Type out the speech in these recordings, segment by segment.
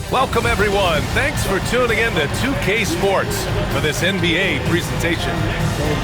Welcome, everyone. Thanks for tuning in to 2K Sports for this NBA presentation.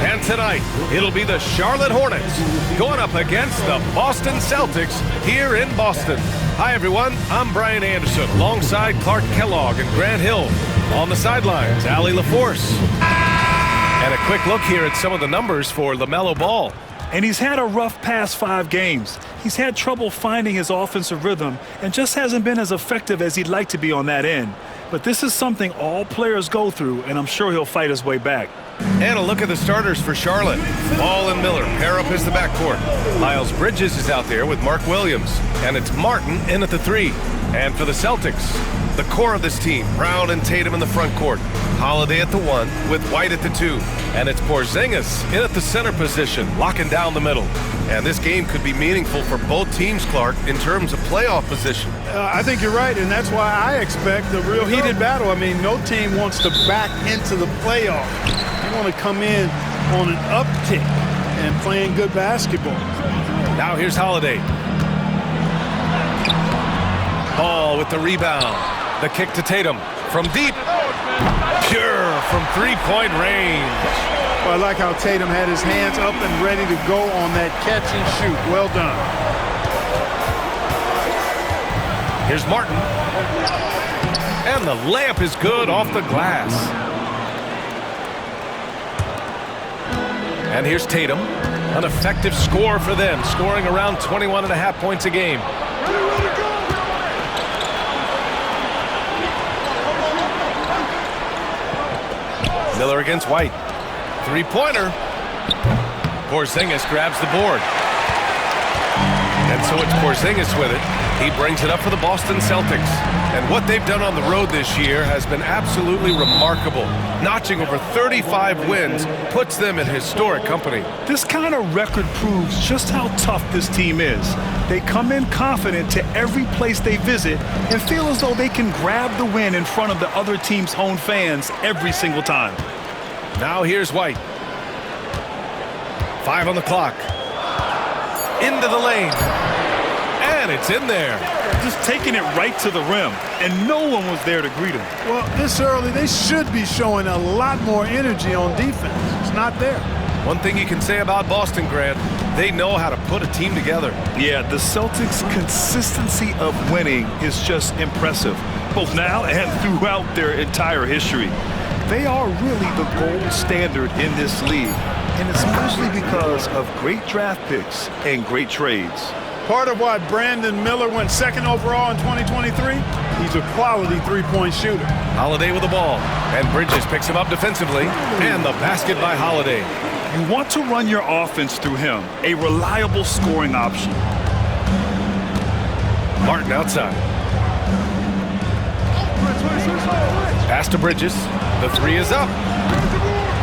And tonight, it'll be the Charlotte Hornets going up against the Boston Celtics here in Boston. Hi, everyone. I'm Brian Anderson alongside Clark Kellogg and Grant Hill. On the sidelines, Allie LaForce. And a quick look here at some of the numbers for LaMelo Ball. And he's had a rough past 5 games. He's had trouble finding his offensive rhythm and just hasn't been as effective as he'd like to be on that end. But this is something all players go through, and I'm sure he'll fight his way back. And a look at the starters for Charlotte. Ball and Miller pair up as the backcourt. Miles Bridges is out there with Mark Williams. And it's Martin in at the 3. And for the Celtics, the core of this team, Brown and Tatum in the front court. Holiday at the 1 with White at the 2. And it's Porzingis in at the center position, locking down the middle. And this game could be meaningful for both teams, Clark, in terms of playoff position. I think you're right, and that's why I expect a real heated battle. I mean, no team wants to back into the playoff. They want to come in on an uptick and playing good basketball. Now here's Holiday. Ball with the rebound. The kick to Tatum from deep. Pure from three-point range. Well, I like how Tatum had his hands up and ready to go on that catch and shoot. Well done. Here's Martin. And the layup is good off the glass. And here's Tatum. An effective score for them, scoring around 21.5 points a game. Miller against White. Three-pointer. Porzingis grabs the board. And so it's Porzingis with it. He brings it up for the Boston Celtics. And what they've done on the road this year has been absolutely remarkable. Notching over 35 wins puts them in historic company. This kind of record proves just how tough this team is. They come in confident to every place they visit and feel as though they can grab the win in front of the other team's home fans every single time. Now here's White. 5 on the clock. Into the lane. And it's in there. Just taking it right to the rim, and no one was there to greet him. Well, this early, they should be showing a lot more energy on defense. It's not there. One thing you can say about Boston, Grant, they know how to put a team together. Yeah, the Celtics' consistency of winning is just impressive, both now and throughout their entire history. They are really the gold standard in this league, and it's mostly because of great draft picks and great trades. Part of why Brandon Miller went 2nd overall in 2023, he's a quality three-point shooter. Holiday with the ball, and Bridges picks him up defensively, and the basket by Holiday. You want to run your offense through him, a reliable scoring option. Martin outside. Pass to Bridges. The 3 is up.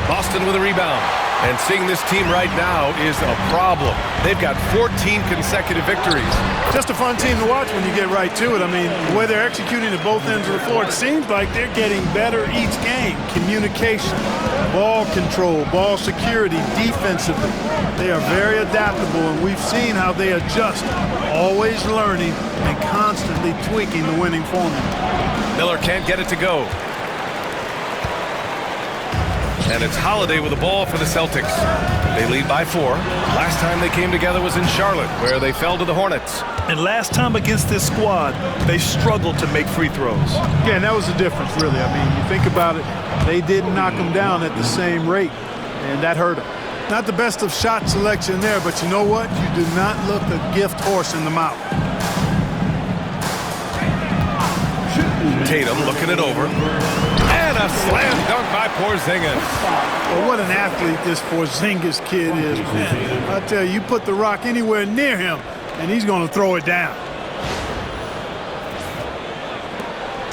Boston with a rebound. And seeing this team right now is a problem. They've got 14 consecutive victories. Just a fun team to watch when you get right to it. I mean, the way they're executing at both ends of the floor, it seems like they're getting better each game. Communication, ball control, ball security, defensively. They are very adaptable, and we've seen how they adjust, always learning and constantly tweaking the winning formula. Miller can't get it to go. And it's Holiday with the ball for the Celtics. They lead by 4. Last time they came together was in Charlotte, where they fell to the Hornets. And last time against this squad, they struggled to make free throws. Yeah, and that was the difference, really. I mean, you think about it, they didn't knock them down at the same rate, and that hurt them. Not the best of shot selection there, but you know what? You do not look a gift horse in the mouth. Tatum looking it over. And a slam dunk by Porzingis. Well, what an athlete this Porzingis kid is, man. I tell you, you put the rock anywhere near him, and he's going to throw it down.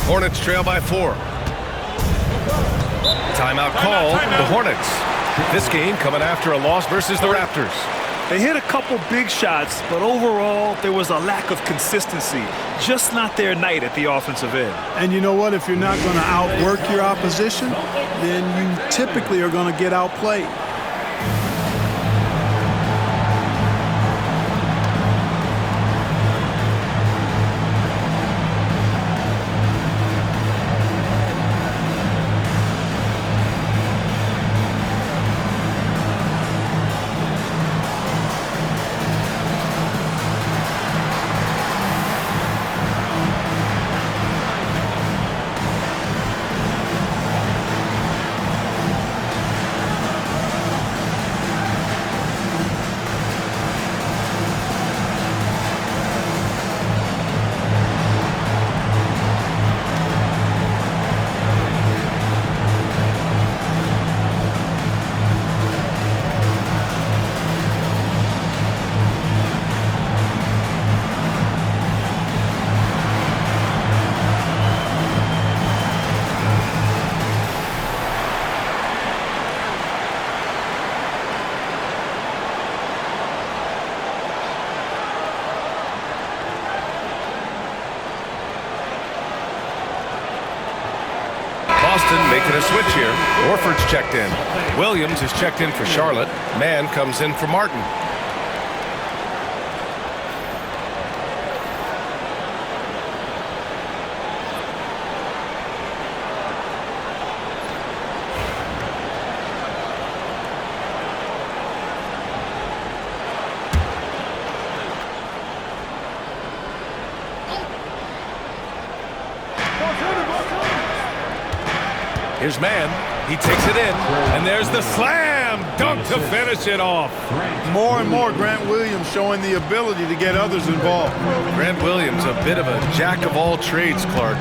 Hornets trail by 4. Timeout called the Hornets. This game coming after a loss versus the Raptors. They hit a couple big shots, but overall, there was a lack of consistency. Just not their night at the offensive end. And you know what? If you're not going to outwork your opposition, then you typically are going to get outplayed. Boston making a switch here. Horford's checked in. Williams is checked in for Charlotte. Mann comes in for Martin. Here's Mann. He takes it in, and there's the slam dunk to finish it off. More and more, Grant Williams showing the ability to get others involved. Grant Williams, a bit of a jack of all trades, Clark.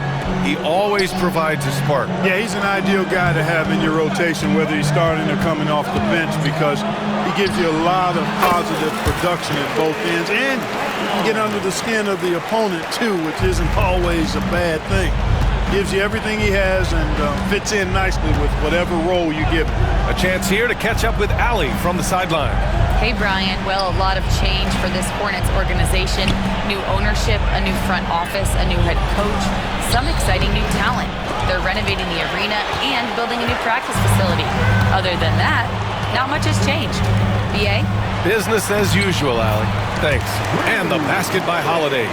He always provides a spark. Yeah, he's an ideal guy to have in your rotation, whether he's starting or coming off the bench, because he gives you a lot of positive production at both ends, and you can get under the skin of the opponent too, which isn't always a bad thing. Gives you everything he has and fits in nicely with whatever role you give him. A chance here to catch up with Allie from the sideline. Hey, Brian. Well, a lot of change for this Hornets organization. New ownership, a new front office, a new head coach, some exciting new talent. They're renovating the arena and building a new practice facility. Other than that, not much has changed. BA? Business as usual, Allie. Thanks. And the basket by Holiday.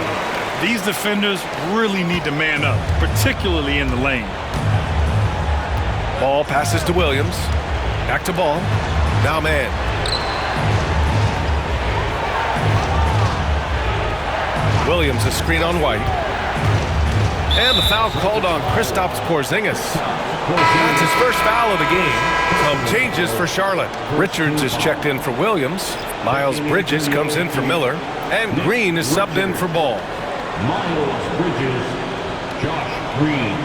These defenders really need to man up, particularly in the lane. Ball passes to Williams. Back to Ball. Now Mann. Williams a screen on White. And the foul called on Kristaps Porzingis. That's his first foul of the game. Some changes for Charlotte. Richards is checked in for Williams. Miles Bridges comes in for Miller. And Green is subbed in for Ball. Miles Bridges, Josh Green.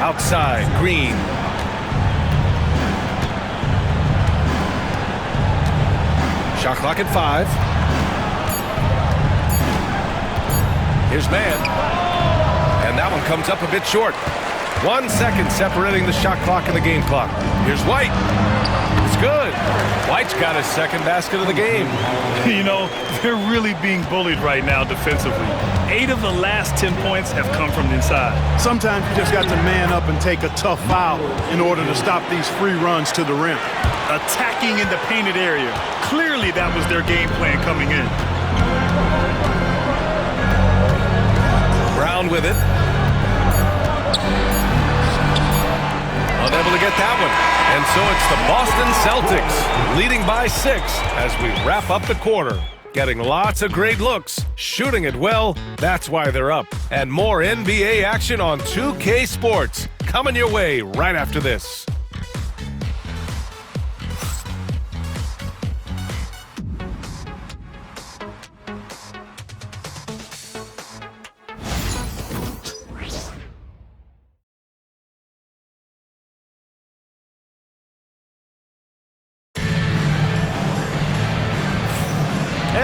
Outside, Green. Shot clock at 5. Here's Mann. And that one comes up a bit short. 1 second separating the shot clock and the game clock. Here's White. It's good. White's got his second basket of the game. You know, they're really being bullied right now defensively. 8 of the last 10 points have come from inside. Sometimes you just got to man up and take a tough foul in order to stop these free runs to the rim. Attacking in the painted area. Clearly that was their game plan coming in. Brown with it. Unable to get that one. And so it's the Boston Celtics leading by 6 as we wrap up the quarter. Getting lots of great looks, shooting it well, that's why they're up. And more NBA action on 2K Sports coming your way right after this.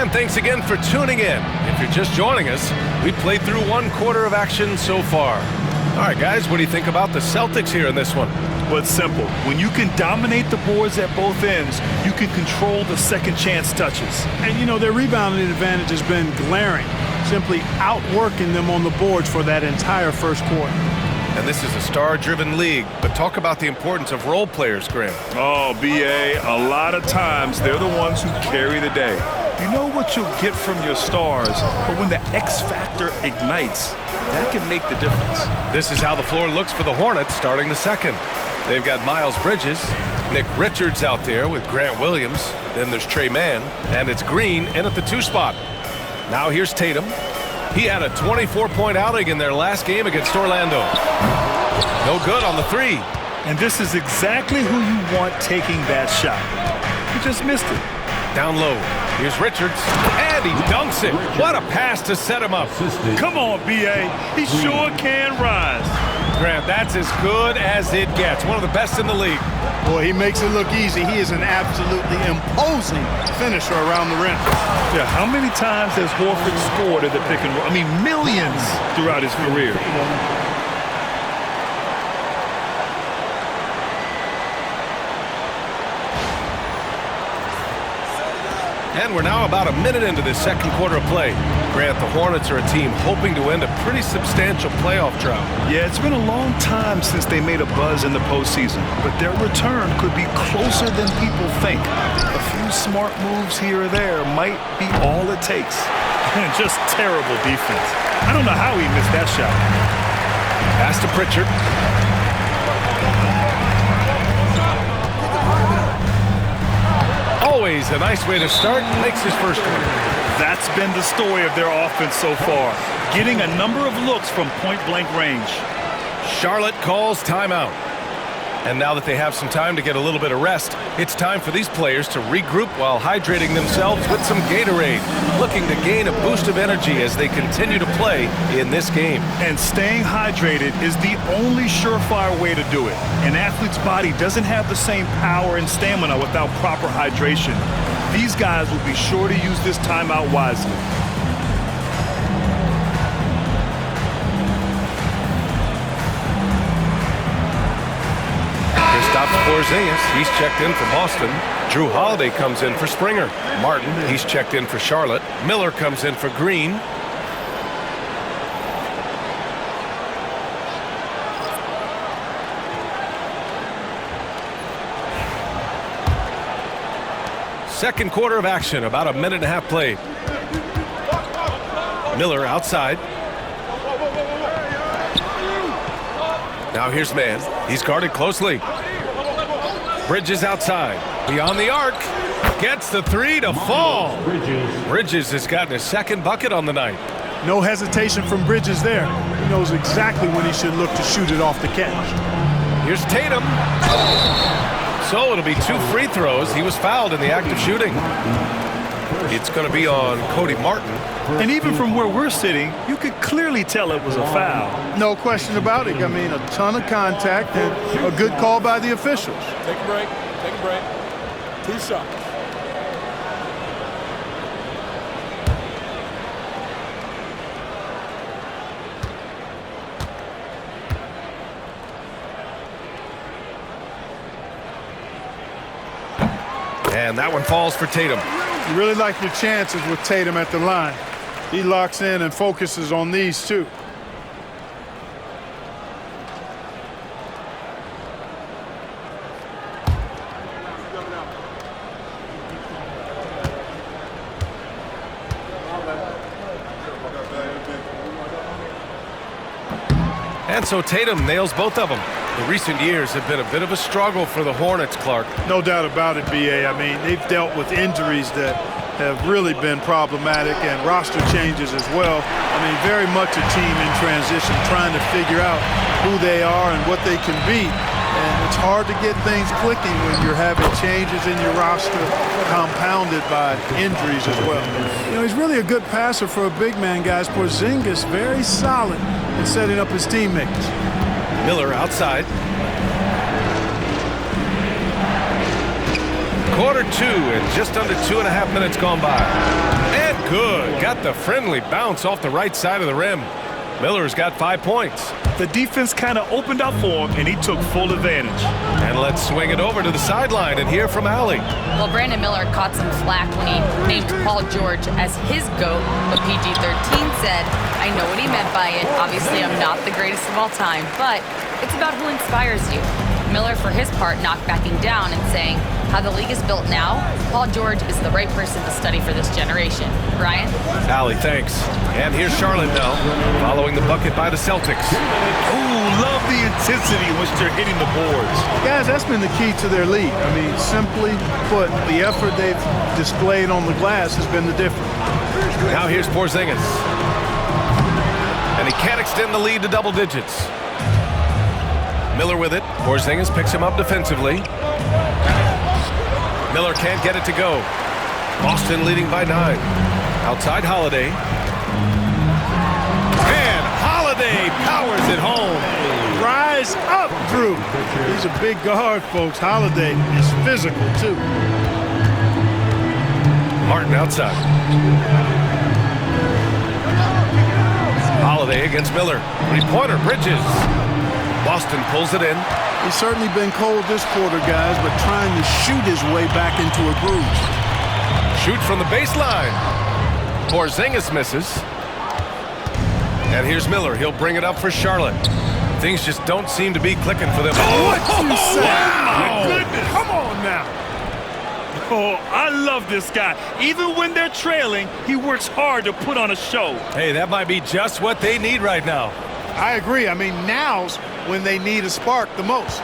And thanks again for tuning in. If you're just joining us, we've played through 1/4 of action so far. All right, guys, what do you think about the Celtics here in this one? Well, it's simple. When you can dominate the boards at both ends, you can control the second chance touches. And, you know, their rebounding advantage has been glaring, simply outworking them on the boards for that entire first quarter. And this is a star-driven league, but talk about the importance of role players, Graham. Oh, B.A., a lot of times they're the ones who carry the day. You know what you'll get from your stars, but when the X factor ignites, that can make the difference. This is how the floor looks for the Hornets starting the second. They've got Miles Bridges, Nick Richards out there with Grant Williams. Then there's Trey Mann, and it's Green in at the 2 spot. Now here's Tatum. He had a 24-point outing in their last game against Orlando. No good on the 3. And this is exactly who you want taking that shot. He just missed it. Down low. Here's Richards, and he dunks it. What a pass to set him up. Come on, B.A. He sure can rise. Grant, that's as good as it gets. One of the best in the league. Boy, he makes it look easy. He is an absolutely imposing finisher around the rim. Yeah, how many times has Horford scored at the pick and roll? I mean, millions throughout his career. And we're now about a minute into this second quarter of play. Grant, the Hornets are a team hoping to end a pretty substantial playoff drought. Yeah, it's been a long time since they made a buzz in the postseason, but their return could be closer than people think. A few smart moves here or there might be all it takes. And just terrible defense. I don't know how he missed that shot. Pass to Pritchard. Always a nice way to start. Makes his first one. That's been the story of their offense so far. Getting a number of looks from point-blank range. Charlotte calls timeout. And now that they have some time to get a little bit of rest, it's time for these players to regroup while hydrating themselves with some Gatorade, looking to gain a boost of energy as they continue to play in this game. And staying hydrated is the only surefire way to do it. An athlete's body doesn't have the same power and stamina without proper hydration. These guys will be sure to use this timeout wisely. Porzingis, he's checked in for Boston. Drew Holiday comes in for Springer. Martin, he's checked in for Charlotte. Miller comes in for Green. Second quarter of action, about a minute and a half played. Miller outside. Now here's Mann. He's guarded closely. Bridges outside. Beyond the arc. Gets the 3 to fall. Bridges has gotten his second bucket on the night. No hesitation from Bridges there. He knows exactly when he should look to shoot it off the catch. Here's Tatum. So it'll be 2 free throws. He was fouled in the act of shooting. It's going to be on Cody Martin. And even from where we're sitting, you could clearly tell it was a foul. No question about it. I mean, a ton of contact and a good call by the officials. Take a break. Take a break. 2 shots. And that one falls for Tatum. You really like your chances with Tatum at the line. He locks in and focuses on these two. And so Tatum nails both of them. The recent years have been a bit of a struggle for the Hornets, Clark. No doubt about it, B.A. I mean, they've dealt with injuries that have really been problematic and roster changes as well. I mean, very much a team in transition, trying to figure out who they are and what they can be. And it's hard to get things clicking when you're having changes in your roster compounded by injuries as well. You know, he's really a good passer for a big man, guys. Porzingis very solid in setting up his teammates. Miller outside. Quarter 2 and just under 2.5 minutes gone by. And good. Got the friendly bounce off the right side of the rim. Miller's got 5 points. The defense kind of opened up for him, and he took full advantage. And let's swing it over to the sideline and hear from Allie. Well, Brandon Miller caught some flack when he named Paul George as his GOAT, but PG-13 said, I know what he meant by it. Obviously, I'm not the greatest of all time, but it's about who inspires you. Miller, for his part, knocked backing down and saying, how the league is built now, Paul George is the right person to study for this generation. Brian? Allie, thanks. And here's Charlotte now, following the bucket by the Celtics. Ooh, love the intensity in which they're hitting the boards. Guys, that's been the key to their lead. I mean, simply put, the effort they've displayed on the glass has been the difference. Now here's Porzingis. And he can't extend the lead to double digits. Miller with it. Porzingis picks him up defensively. Miller can't get it to go. Boston leading by 9. Outside Holiday. And Holiday powers it home. Rise up, Drew. He's a big guard, folks. Holiday is physical, too. Martin outside. Holiday against Miller. Three-pointer, Bridges. Boston pulls it in. He's certainly been cold this quarter, guys, but trying to shoot his way back into a groove. Shoot from the baseline. Porzingis misses. And here's Miller. He'll bring it up for Charlotte. Things just don't seem to be clicking for them. What you say? My goodness. Come on now. Oh, I love this guy. Even when they're trailing, he works hard to put on a show. Hey, that might be just what they need right now. I agree. I mean, now's when they need a spark the most.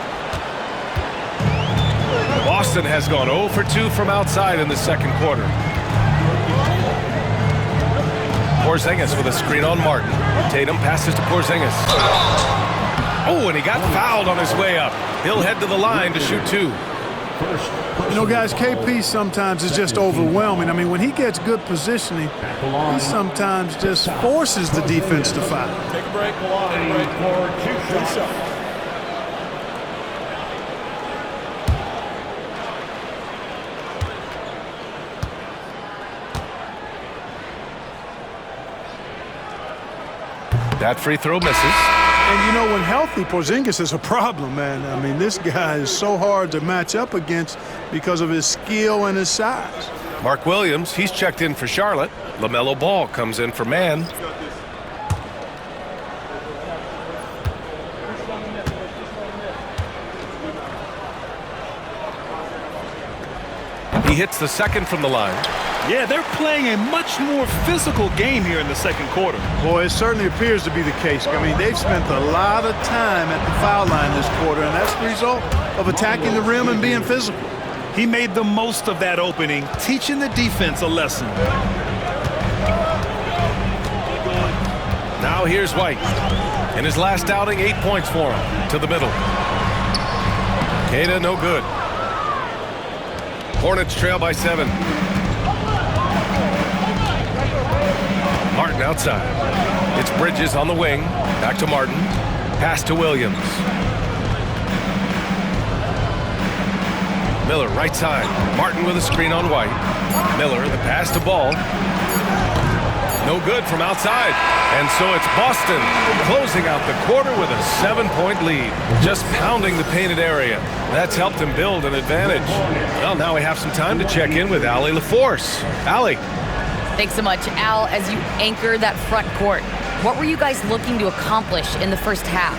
Boston has gone 0 for 2 from outside in the second quarter. Porzingis with a screen on Martin. Tatum passes to Porzingis. Oh, and he got fouled on his way up. He'll head to the line to shoot 2. You know, guys, KP sometimes is just overwhelming. I mean, when he gets good positioning, he sometimes just forces the defense to foul. Take a break. Take a break. Two shots. That free throw misses. And, you know, when healthy, Porzingis is a problem, man. I mean, this guy is so hard to match up against because of his skill and his size. Mark Williams, he's checked in for Charlotte. LaMelo Ball comes in for Man. He hits the second from the line. Yeah, they're playing a much more physical game here in the second quarter. Boy, it certainly appears to be the case. I mean, they've spent a lot of time at the foul line this quarter, and that's the result of attacking the rim and being physical. He made the most of that opening, teaching the defense a lesson. Now here's White. In his last outing, 8 points for him. To the middle. Queta, no good. Hornets trail by 7. Martin outside. It's Bridges on the wing. Back to Martin. Pass to Williams. Miller right side. Martin with a screen on White. Miller, the pass to Ball. No good from outside. And so it's Boston closing out the quarter with a 7-point lead. Just pounding the painted area. That's helped him build an advantage. Well, now we have some time to check in with Allie LaForce. Allie. Thanks so much, Al. As you anchor that front court, what were you guys looking to accomplish in the first half?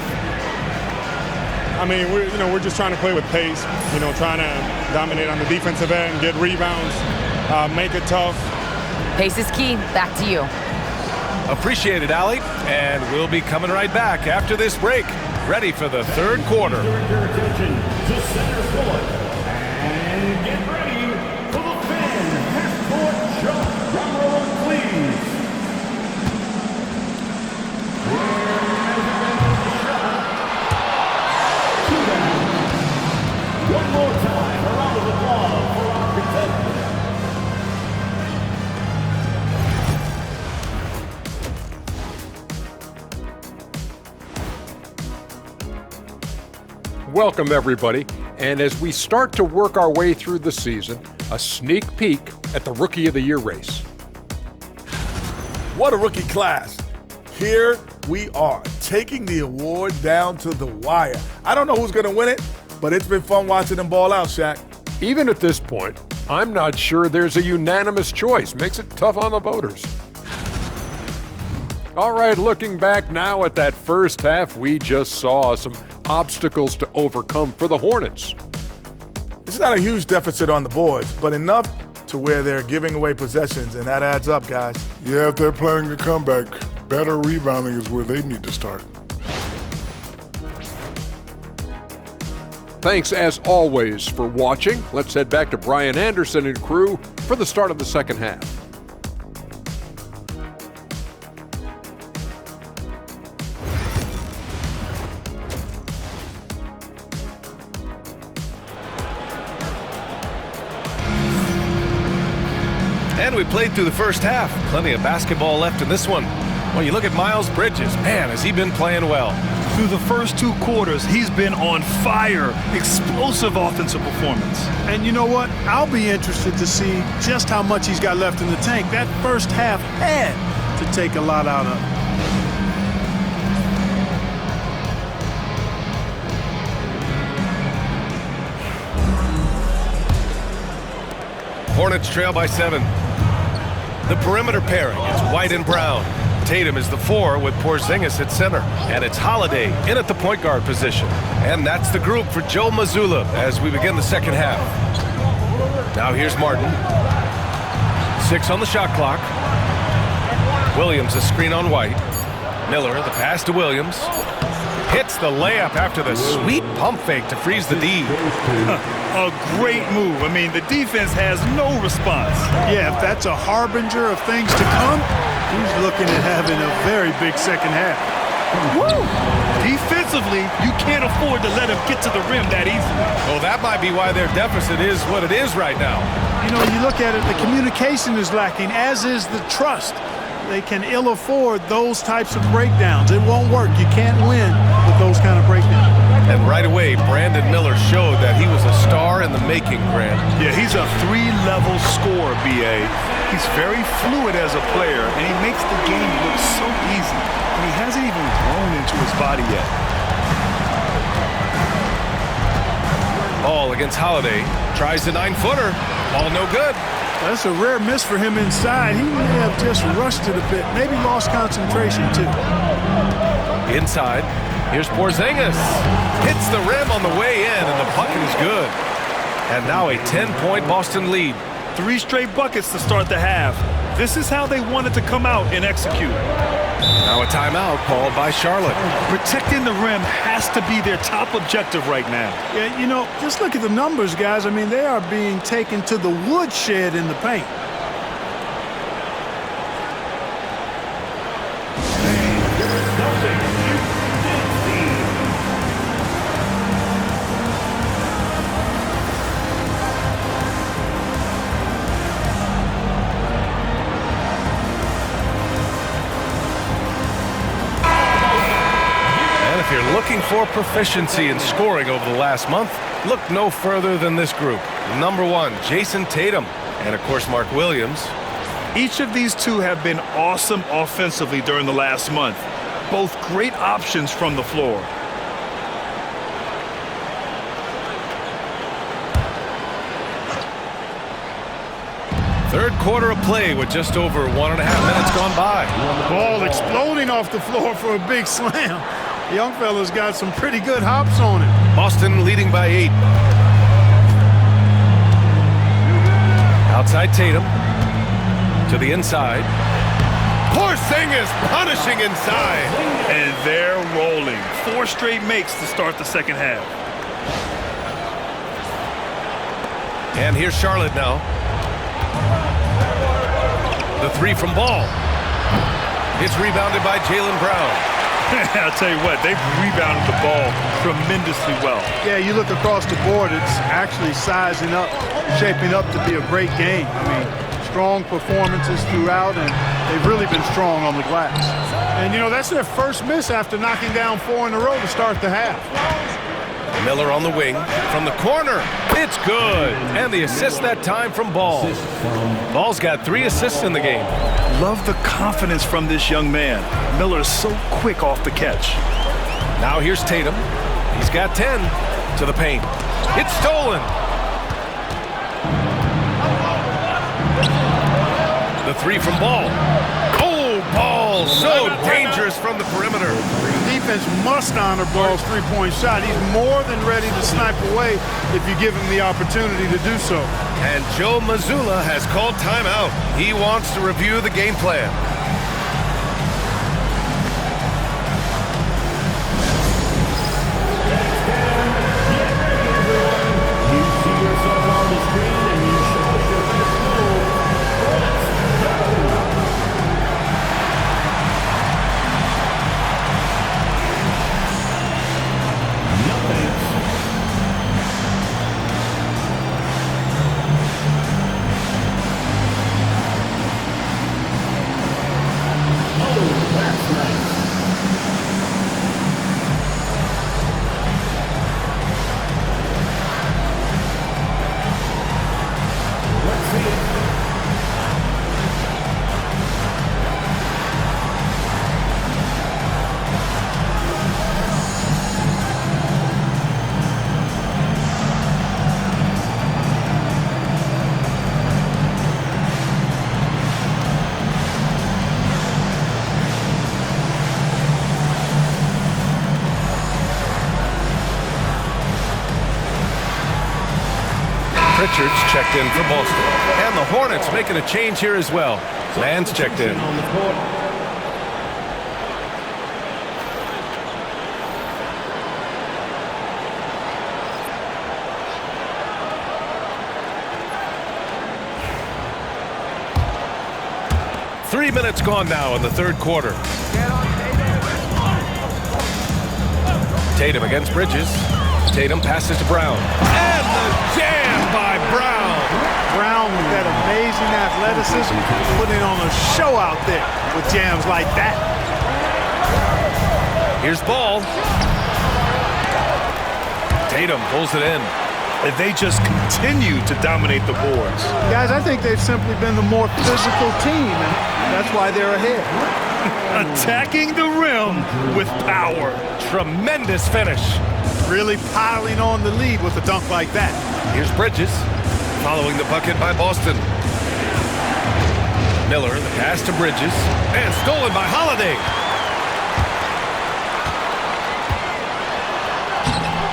I mean, we're just trying to play with pace, trying to dominate on the defensive end, get rebounds, make it tough. Pace is key. Back to you. Appreciate it, Allie. And we'll be coming right back after this break. Ready for the third quarter. Your attention to center court. And get ready for the fan half-court shot. Drum roll, please. One more time, a round of applause for our contestants. Welcome, everybody. And as we start to work our way through the season, a sneak peek at the Rookie of the Year race. What a rookie class. Here we are, taking the award down to the wire. I don't know who's going to win it, but it's been fun watching them ball out, Shaq. Even at this point, I'm not sure there's a unanimous choice. Makes it tough on the voters. All right, looking back now at that first half, we just saw some obstacles to overcome for the Hornets. It's not a huge deficit on the boards, but enough to where they're giving away possessions, and that adds up, guys. Yeah, if they're planning a comeback, better rebounding is where they need to start. Thanks, as always, for watching. Let's head back to Brian Anderson and crew for the start of the second half. And we played through the first half. Plenty of basketball left in this one. Well, you look at Miles Bridges. Man, has he been playing well. Through the first 2 quarters, he's been on fire. Explosive offensive performance. And you know what? I'll be interested to see just how much he's got left in the tank. That first half had to take a lot out of it. Hornets trail by 7. The perimeter pairing is White and Brown. Tatum is the 4 with Porzingis at center. And it's Holiday in at the point guard position. And that's the group for Joe Mazzulla as we begin the second half. Now here's Martin. 6 on the shot clock. Williams a screen on White. Miller the pass to Williams. Hits the layup after the sweet pump fake to freeze the D. A great move. I mean, the defense has no response. Yeah, if that's a harbinger of things to come, he's looking at having a very big second half. Woo! Defensively, you can't afford to let him get to the rim that easily. Well, that might be why their deficit is what it is right now. You know, you look at it, the communication is lacking, as is the trust. They can ill afford those types of breakdowns. It won't work. You can't win with those kind of breakdowns. And right away, Brandon Miller showed that he was a star in the making, Grant. Yeah, he's a 3-level scorer, B.A. He's very fluid as a player, and he makes the game look so easy. And he hasn't even grown into his body yet. Ball against Holiday. Tries the 9-footer. Ball no good. That's a rare miss for him inside. He may have just rushed it a bit, maybe lost concentration too. Inside, here's Porzingis. Hits the rim on the way in, and the bucket is good. And now a 10-point Boston lead. 3 straight buckets to start the half. This is how they wanted to come out and execute. Now a timeout called by Charlotte. Protecting the rim has to be their top objective right now. Yeah, you know, just look at the numbers, guys. I mean, they are being taken to the woodshed in the paint. If you're looking for proficiency in scoring over the last month, look no further than this group. Number 1, Jason Tatum, and of course Mark Williams. Each of these two have been awesome offensively during the last month. Both great options from the floor. Third quarter of play with just over 1.5 minutes gone by. Ball exploding off the floor for a big slam. The young fella's got some pretty good hops on it. Boston leading by 8. Outside Tatum. To the inside. Porzingis punishing inside. And they're rolling. 4 straight makes to start the second half. And here's Charlotte now. The 3 from Ball. It's rebounded by Jaylen Brown. I'll tell you what, they've rebounded the ball tremendously well. Yeah, you look across the board, it's actually sizing up, shaping up to be a great game. I mean, strong performances throughout, and they've really been strong on the glass. And, you know, that's their first miss after knocking down 4 in a row to start the half. Miller on the wing. From the corner. It's good. And the assist that time from Ball. Ball's got 3 assists in the game. Love the confidence from this young man. Miller's so quick off the catch. Now here's Tatum. He's got 10 to the paint. It's stolen. The 3 from Ball. Oh, Ball so dangerous from the perimeter. Defense must honor Ball's three-point shot. He's more than ready to snipe away if you give him the opportunity to do so. And Joe Mazzulla has called timeout. He wants to review the game plan. Richards checked in for Boston. And the Hornets making a change here as well. Mann's checked in. On the court. Three minutes gone now in the third quarter. Tatum against Bridges. Tatum passes to Brown. And the jam by Brown. Brown with that amazing athleticism, putting on a show out there with jams like that. Here's Ball. Tatum pulls it in. And they just continue to dominate the boards. Guys, I think they've simply been the more physical team, and that's why they're ahead. Attacking the rim with power. Tremendous finish. Really piling on the lead with a dunk like that. Here's Bridges, following the bucket by Boston. Miller, the pass to Bridges, and stolen by Holiday.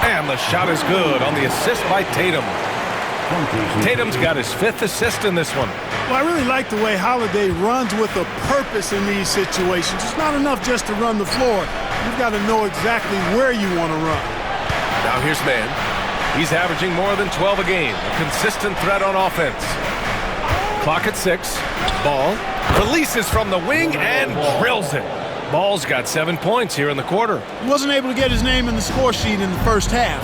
And the shot is good on the assist by Tatum. Tatum's got his 5th assist in this one. Well, I really like the way Holiday runs with a purpose in these situations. It's not enough just to run the floor. You've got to know exactly where you want to run. Now here's Mann. He's averaging more than 12 a game. A consistent threat on offense. Clock at 6. Ball releases from the wing and drills it. Ball's got 7 points here in the quarter. He wasn't able to get his name in the score sheet in the first half,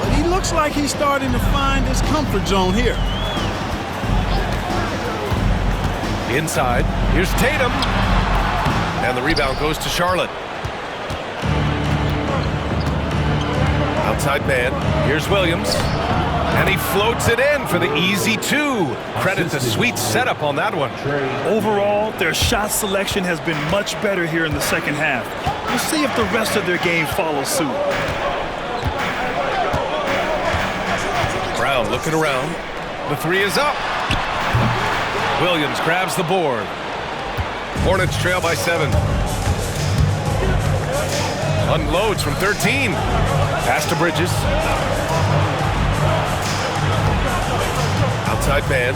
but he looks like he's starting to find his comfort zone here. Inside, here's Tatum. And the rebound goes to Charlotte. Outside man, here's Williams. And he floats it in for the easy 2. Credit the sweet setup on that one. Overall, their shot selection has been much better here in the second half. We'll see if the rest of their game follows suit. Brown looking around. The 3 is up. Williams grabs the board. Hornets trail by 7. Unloads from 13. Pass to Bridges. Outside man.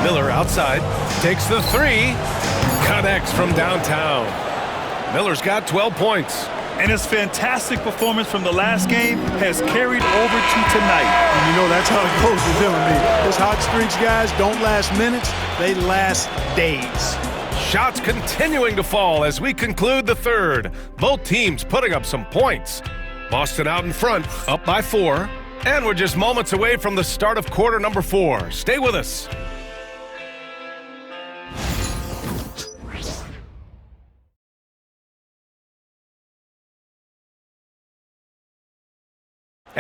Miller outside. Takes the 3. Connects from downtown. Miller's got 12 points. And his fantastic performance from the last game has carried over to tonight. And you know that's how it goes with him and me. His hot streaks, guys, don't last minutes. They last days. Shots continuing to fall as we conclude the third. Both teams putting up some points. Boston out in front, up by 4. And we're just moments away from the start of quarter number 4. Stay with us.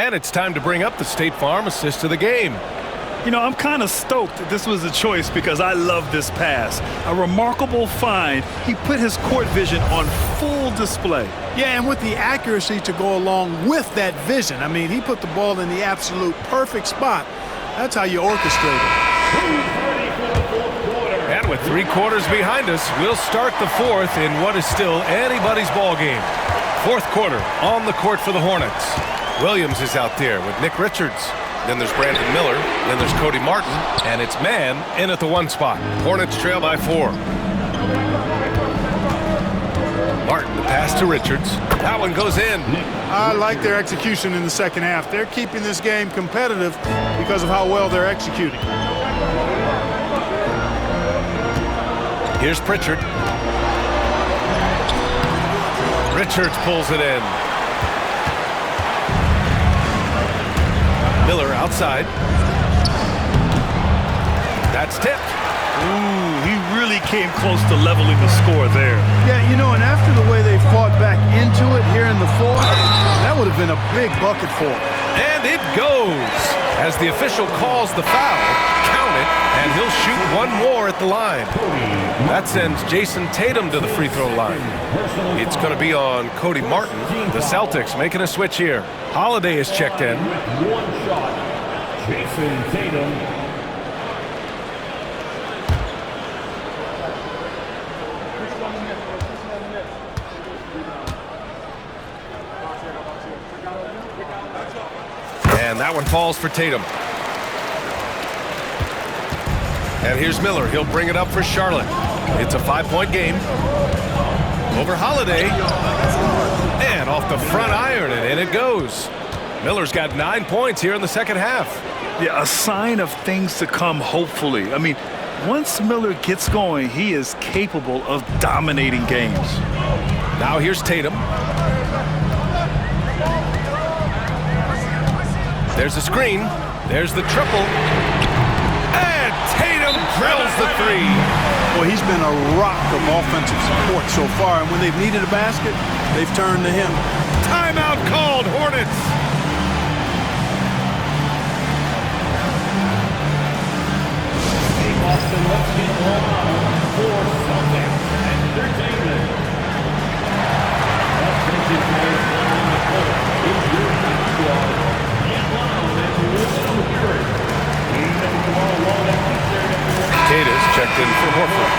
And it's time to bring up the State Farm assist of the game. You know, I'm kind of stoked that this was a choice because I love this pass. A remarkable find. He put his court vision on full display. Yeah, and with the accuracy to go along with that vision. I mean, he put the ball in the absolute perfect spot. That's how you orchestrate it. And with 3 quarters behind us, we'll start the fourth in what is still anybody's ball game. Fourth quarter on the court for the Hornets. Williams is out there with Nick Richards. Then there's Brandon Miller. Then there's Cody Martin. And it's man in at the 1 spot. Hornets trail by 4. Martin, the pass to Richards. That one goes in. I like their execution in the second half. They're keeping this game competitive because of how well they're executing. Here's Pritchard. Richards pulls it in. Miller outside. That's tipped. Ooh, he really came close to leveling the score there. Yeah, you know, and after the way they fought back into it here in the fourth, that would have been a big bucket for them. And it goes. As the official calls the foul, count it, and he'll shoot 1 more at the line. That sends Jason Tatum to the free throw line. It's going to be on Cody Martin. The Celtics making a switch here. Holiday is checked in. 1 shot. Jason Tatum. And that one falls for Tatum. And here's Miller. He'll bring it up for Charlotte. It's a 5-point game. Over Holiday. And off the front iron, and in it goes. Miller's got 9 points here in the second half. Yeah, a sign of things to come, hopefully. I mean, once Miller gets going, he is capable of dominating games. Now here's Tatum. There's the screen. There's the triple. And Tatum drills the 3. Well, he's been a rock of offensive support so far, and when they've needed a basket, they've turned to him. Timeout called, Hornets. Boston, let's get on for Celtics Entertainment. Offensive players on the court is your top squad. Get loud and listen to the word. Even tomorrow long Cata's checked in for Horford.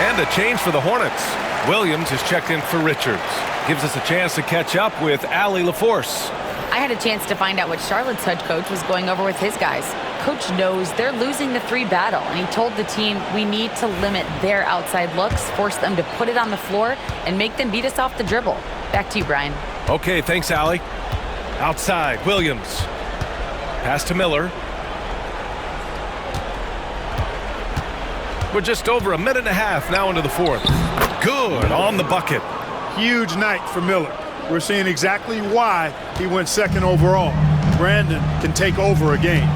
And a change for the Hornets. Williams is checked in for Richards. Gives us a chance to catch up with Allie LaForce. I had a chance to find out what Charlotte's head coach was going over with his guys. Coach knows they're losing the 3 battle, and he told the team we need to limit their outside looks, force them to put it on the floor, and make them beat us off the dribble. Back to you, Brian. Okay, thanks, Allie. Outside, Williams. Pass to Miller. We're just over a minute and a half now into the fourth. Good on the bucket. Huge night for Miller. We're seeing exactly why he went second overall. Brandon can take over a game.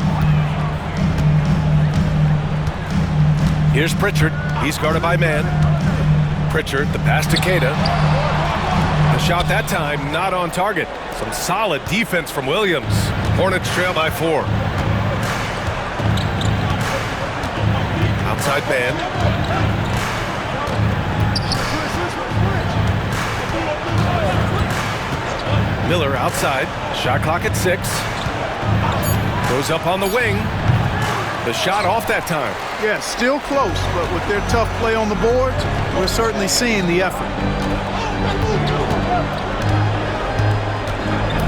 Here's Pritchard. He's guarded by man. Pritchard, the pass to Queta. The shot that time not on target. Some solid defense from Williams. Hornets trail by 4. Outside man. Miller outside. Shot clock at 6. Goes up on the wing. The shot off that time. Yeah, still close, but with their tough play on the boards, we're certainly seeing the effort.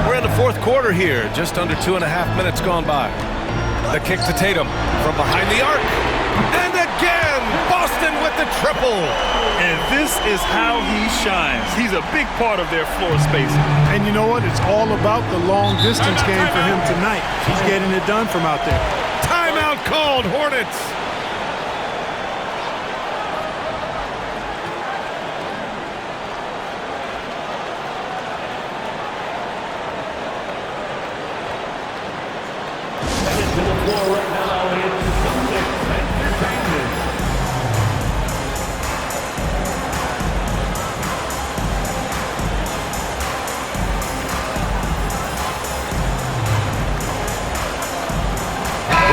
We're in the fourth quarter here. Just under 2.5 minutes gone by. The kick to Tatum from behind the arc. And again, Boston with the triple. And this is how he shines. He's a big part of their floor spacing. And you know what? It's all about the long distance game for him tonight. He's getting it done from out there. Timeout called, Hornets. Headed to the floor right now, it's Celtics Entertainment.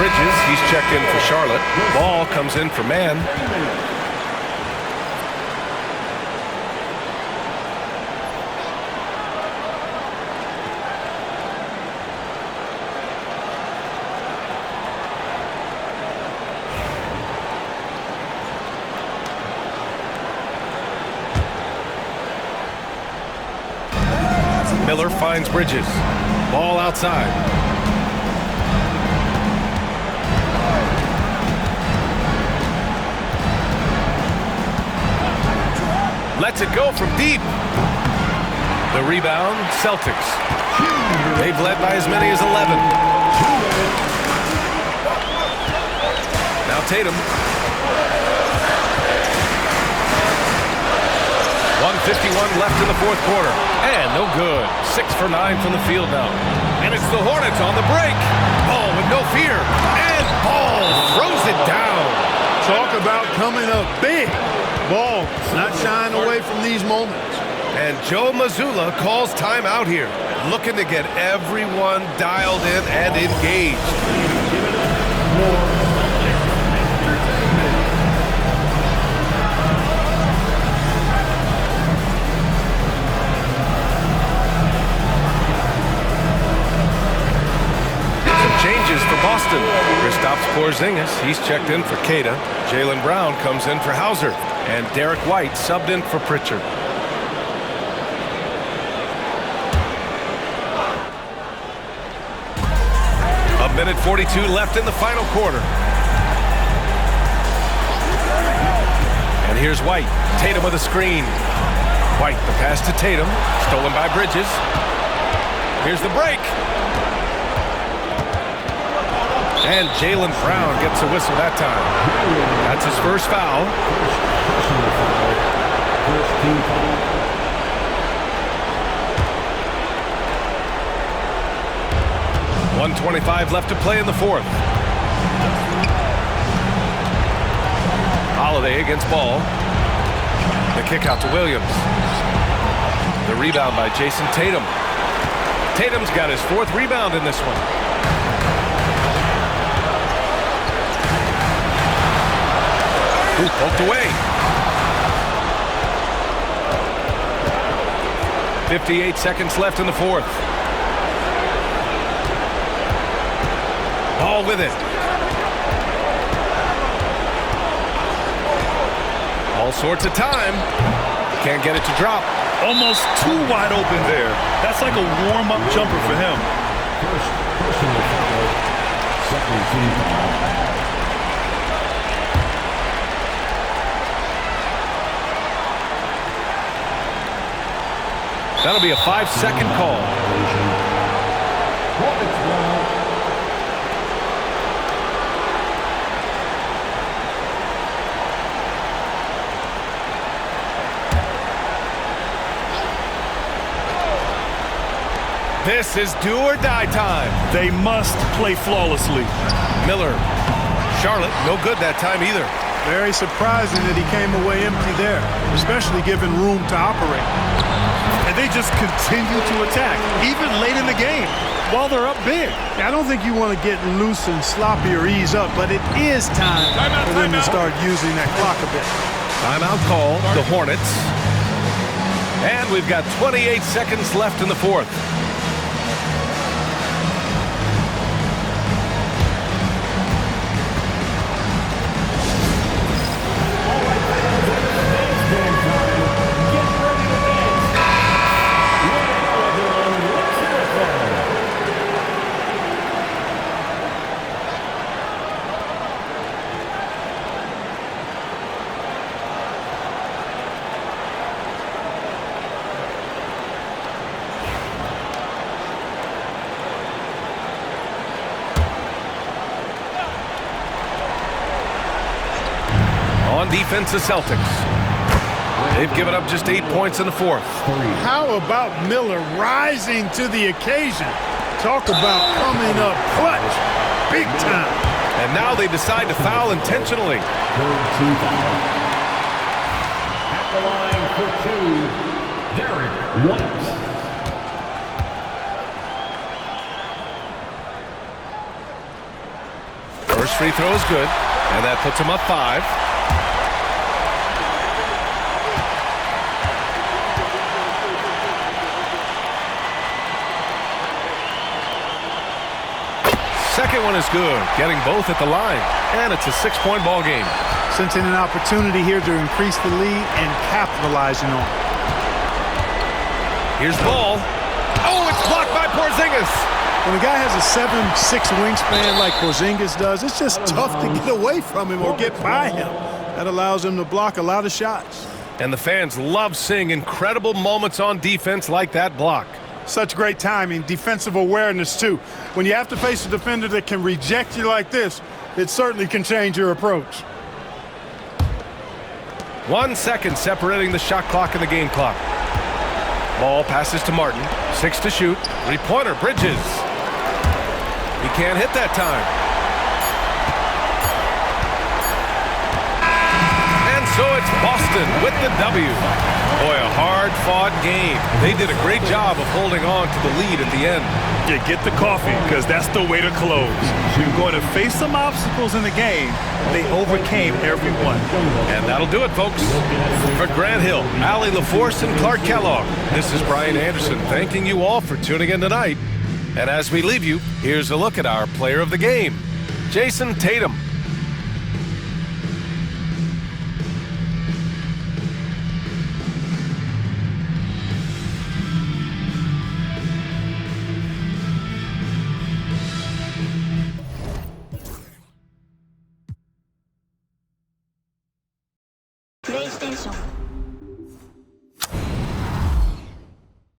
Bridges. He's checked in for Charlotte. Ball comes in for Mann. Miller finds Bridges. Ball outside. Lets it go from deep. The rebound, Celtics. They've led by as many as 11. Now Tatum. 1:51 left in the fourth quarter. And no good. 6 for 9 from the field now. And it's the Hornets on the break. Ball with no fear. And Ball throws it down. Talk about coming up big. Ball not shying away from these moments. And Joe Mazzulla calls timeout here. Looking to get everyone dialed in and engaged. Changes for Boston. Kristaps Porzingis, he's checked in for Queta. Jaylen Brown comes in for Hauser. And Derek White subbed in for Pritchard. A minute 42 left in the final quarter. And here's White. Tatum with a screen. White, the pass to Tatum. Stolen by Bridges. Here's the break. And Jaylen Brown gets a whistle that time. That's his first foul. .125 left to play in the fourth. Holiday against Ball. The kick out to Williams. The rebound by Jason Tatum. Tatum's got his fourth rebound in this one. Ooh, poked away. 58 seconds left in the fourth. Ball with it. All sorts of time. Can't get it to drop. Almost too wide open there. That's like a warm-up jumper for him. First personal foul. Second team foul. That'll be a 5-second call. This is do or die time. They must play flawlessly. Miller. Charlotte, no good that time either. Very surprising that he came away empty there, especially given room to operate. And they just continue to attack, even late in the game, while they're up big. I don't think you want to get loose and sloppy or ease up, but it is time for them to start using that clock a bit. Timeout call, the Hornets. And we've got 28 seconds left in the fourth. On defense, the Celtics. They've given up just 8 points in the fourth. How about Miller rising to the occasion? Talk about coming up clutch, big time. And now they decide to foul intentionally. Third team foul. At the line for two, Derek White. First free throw is good, and that puts him up 5. Second one is good, getting both at the line, and it's a 6-point ball game. Sensing an opportunity here to increase the lead and capitalizing on it. Here's ball. Oh, it's blocked by Porzingis. When a guy has a 7'6" wingspan like Porzingis does, it's just tough to get away from him or get by him. That allows him to block a lot of shots. And the fans love seeing incredible moments on defense like that block. Such great timing, defensive awareness too. When you have to face a defender that can reject you like this, it certainly can change your approach. 1 second separating the shot clock and the game clock. Ball passes to Martin. 6 to shoot. 3-pointer, Bridges. He can't hit that time. And so it's Boston with the W. Boy, a hard-fought game. They did a great job of holding on to the lead at the end. Yeah, get the coffee, because that's the way to close. You're going to face some obstacles in the game. They overcame every one. And that'll do it, folks. For Grant Hill, Allie LaForce, and Clark Kellogg, this is Brian Anderson thanking you all for tuning in tonight. And as we leave you, here's a look at our player of the game, Jason Tatum.